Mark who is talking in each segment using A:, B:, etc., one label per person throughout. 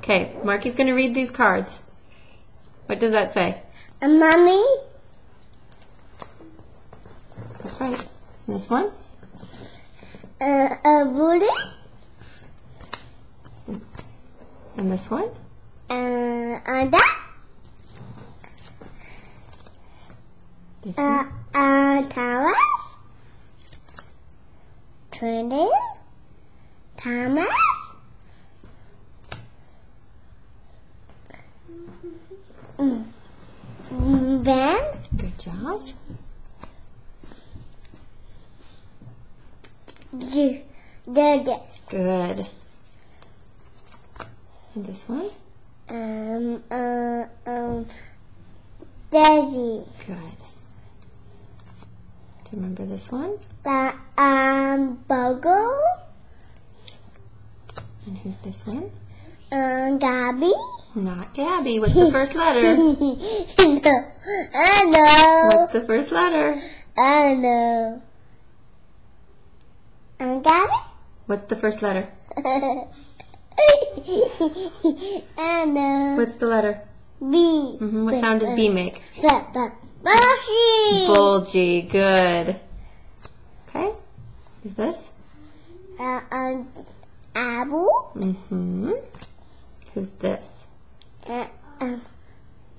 A: Okay, Marky's going to read these cards. What does that say?
B: A mommy.
A: That's right. And this one?
B: A booty.
A: And this one?
B: A duck.
A: This one?
B: Thomas. Trinity. Thomas. Ben.
A: Good job.
B: Judges.
A: Good. And this one?
B: Daisy.
A: Good. Do you remember this one?
B: Bogo.
A: And who's this one?
B: Gabby.
A: Not Gabby. What's the first letter?
B: No. I know.
A: What's the first letter?
B: I know. Gabby?
A: What's the first letter?
B: I know.
A: What's the letter?
B: B.
A: What sound does B make?
B: Bulgy.
A: Bulgy. Good. Okay. Who's this?
B: Abu.
A: Who's this?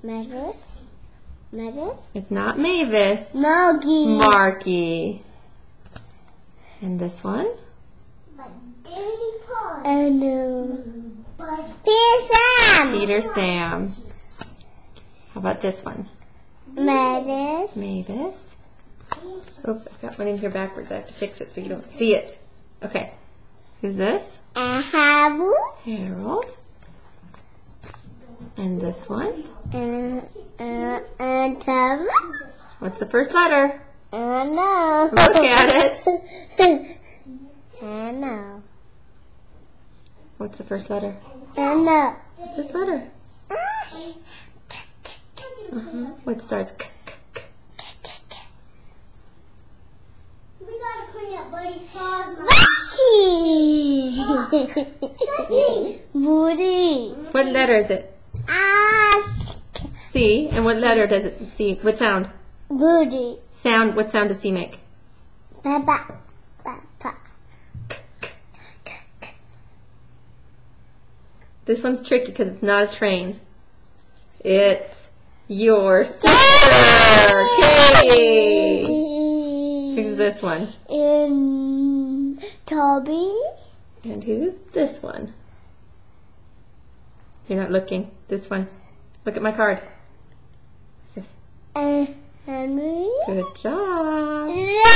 B: Mavis. Mavis.
A: It's not Mavis.
B: Marky.
A: Marky. And this one?
B: And Peter Sam.
A: Peter Sam. How about this one?
B: Mavis.
A: Mavis. Oops, I've got one in here backwards. I have to fix it so you don't see it. Okay. Who's this?
B: Habu.
A: Harold. And this one?
B: And Thomas.
A: What's the first letter?
B: I know.
A: Look at it.
B: I know.
A: What's the first letter?
B: I know.
A: What's this letter? What starts?
B: We gotta clean up Buddy's paws. Booty.
A: What letter is it? C. And what letter does it C? What sound?
B: Booty.
A: Sound. What sound does C make?
B: Papa. Papa.
A: This one's tricky because it's not a train. It's your sister. Katie. Who's this one?
B: Toby.
A: And who's this one? You're not looking. This one. Look at my card. What's this?
B: Henry.
A: Good job.
B: Yeah.